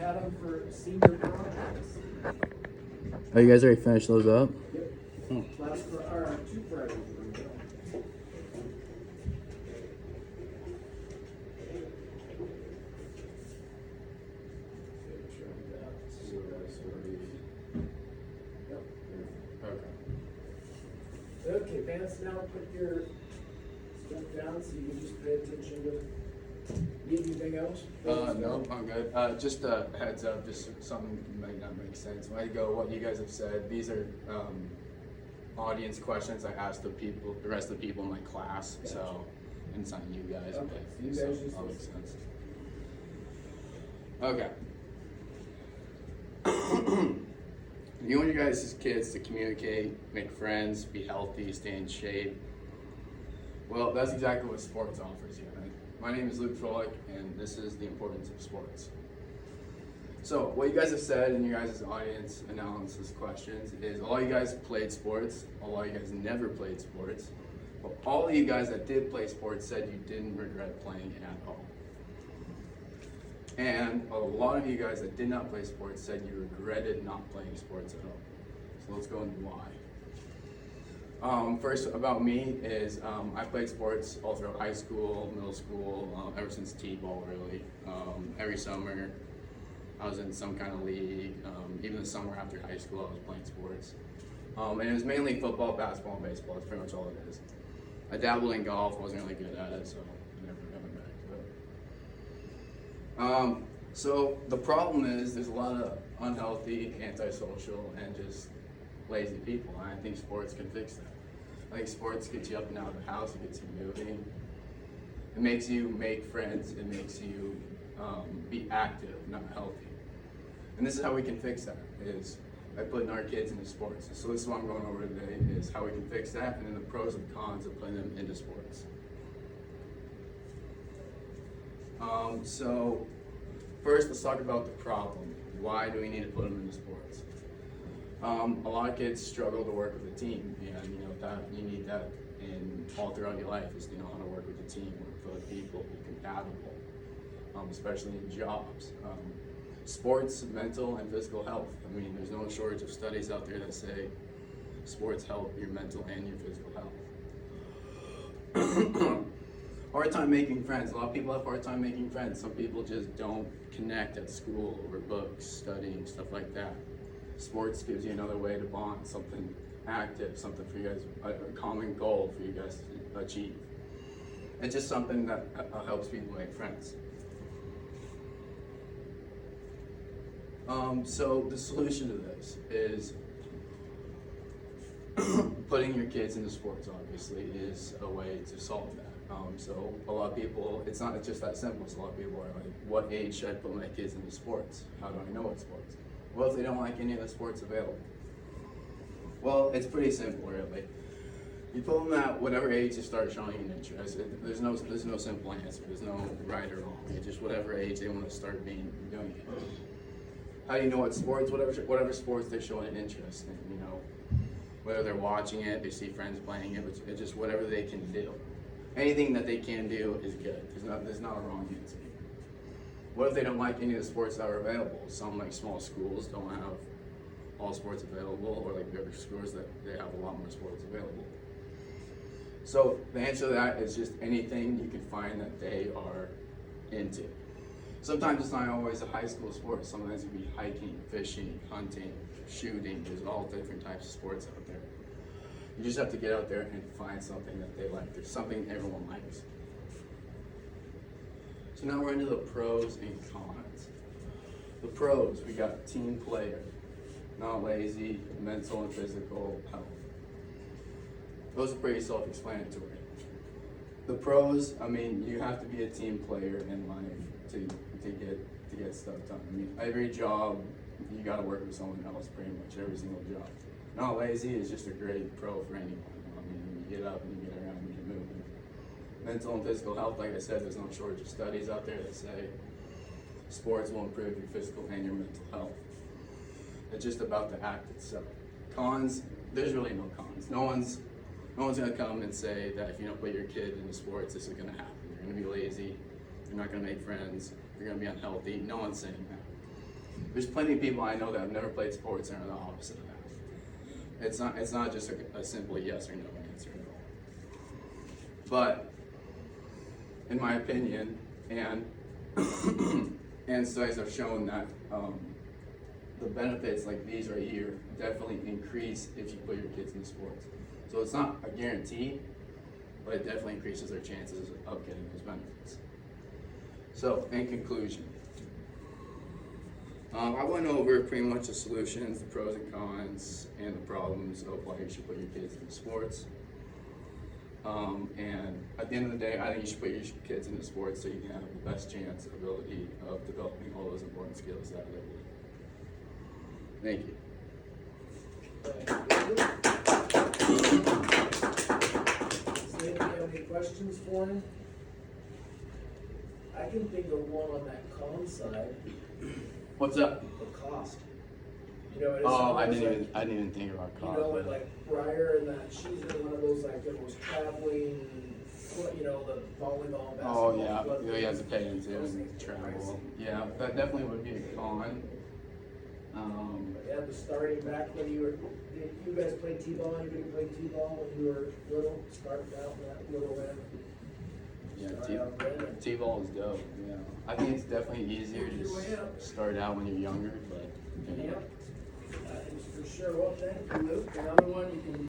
had them for senior projects. Oh, you guys already finished those up? Yep. Last or 2 Fridays ago. Okay, Vance, now put your stuff down so you can just pay attention to. Need anything else? No, I'm good. Just a heads up, just something might not make sense. When I go, what you guys have said, these are audience questions I asked the rest of the people in my class. Gotcha. So, and it's not you guys. Okay, But so you so guys just that makes listen. sense. Okay. You want your guys' kids to communicate, make friends, be healthy, stay in shape. Well, that's exactly what sports offers you. Right? My name is Luke Froelich, and this is the importance of sports. So, what you guys have said in your guys' audience analysis questions is a lot of you guys played sports, a lot of you guys never played sports, but all of you guys that did play sports said you didn't regret playing at all. And a lot of you guys that did not play sports said you regretted not playing sports at all. So let's go into why. First about me is I played sports all throughout high school, middle school, ever since T-ball really. Every summer I was in some kind of league. Even the summer after high school I was playing sports. And it was mainly football, basketball, and baseball. That's pretty much all it is. I dabbled in golf, wasn't really good at it, so I never went back to it. So the problem is there's a lot of unhealthy, antisocial, and just lazy people, and I think sports can fix that. I think sports gets you up and out of the house, it gets you moving. It makes you make friends, it makes you be active, not healthy. And this is how we can fix that, is by putting our kids into sports. So this is what I'm going over today, is how we can fix that, and then the pros and cons of putting them into sports. So first, let's talk about the problem. Why do we need to put them into sports? A lot of kids struggle to work with a team, and you know that you need that in all throughout your life is to know how to work with a team, work with other people, be compatible, especially in jobs. Sports, mental and physical health. I mean, there's no shortage of studies out there that say sports help your mental and your physical health. Hard time making friends. A lot of people have hard time making friends. Some people just don't connect at school over books, studying, stuff like that. Sports gives you another way to bond, something active, something for you guys, a common goal for you guys to achieve. It's just something that helps people make friends. So the solution to this is putting your kids into sports, obviously, is a way to solve that. So a lot of people, it's not just that simple. So a lot of people are like, what age should I put my kids into sports? How do I know what sports? Well, if they don't like any of the sports available. Well, it's pretty simple, really. You put them at whatever age they start showing an interest. There's no simple answer. There's no right or wrong. It's just whatever age they want to start doing it. How do you know what sports? Whatever sports they're showing an interest in. You know, whether they're watching it, they see friends playing it. It's just whatever they can do. Anything that they can do is good. There's not a wrong answer. What if they don't like any of the sports that are available? Some like small schools don't have all sports available, or like bigger schools that they have a lot more sports available. So the answer to that is just anything you can find that they are into. Sometimes it's not always a high school sport. Sometimes it can be hiking, fishing, hunting, shooting. There's all different types of sports out there. You just have to get out there and find something that they like. There's something everyone likes. So now we're into the pros and cons. The pros, we got team player, not lazy, mental and physical health. Those are pretty self-explanatory. The pros, I mean, you have to be a team player in life to get stuff done. I mean, every job, you gotta work with someone else, pretty much every single job. Not lazy is just a great pro for anyone. I mean, you get up and you get around and you get moving. Mental and physical health, like I said, there's no shortage of studies out there that say sports will improve your physical and your mental health. It's just about the act itself. Cons, there's really no cons. No one's gonna come and say that if you don't put your kid into sports, this is gonna happen. You're gonna be lazy, you're not gonna make friends, you're gonna be unhealthy. No one's saying that. There's plenty of people I know that have never played sports and are the opposite of that. It's not just a simple yes or no answer. But in my opinion, and and studies have shown that the benefits like these right here definitely increase if you put your kids in sports. So it's not a guarantee, but it definitely increases their chances of getting those benefits. So in conclusion, I went over pretty much the solutions, the pros and cons, and the problems of why you should put your kids into sports. And at the end of the day, I think you should put your kids into sports so you can have the best chance, ability of developing all those important skills that they need. Thank you. Does anybody have any questions for him? I can think of one on that con side, What's up? the cost. You know, it's Oh, I almost didn't like, even think about you cost. know, with like Briar and that, she's in one of those like those traveling, you know, the volleyball, basketball. Oh yeah, club you have to things. pay into Those and things are travel. pricey. Yeah, that definitely would be a con. Yeah, the starting back when you were, did you guys play T-ball? Anybody play T-ball when you were little? Starting out that little end? Yeah, Start out then and- T-ball is dope. Yeah, I think it's definitely easier to Work your way up. just start out when you're younger, but you know. Yep, that is for sure. Well, thank you, Luke. Another one you can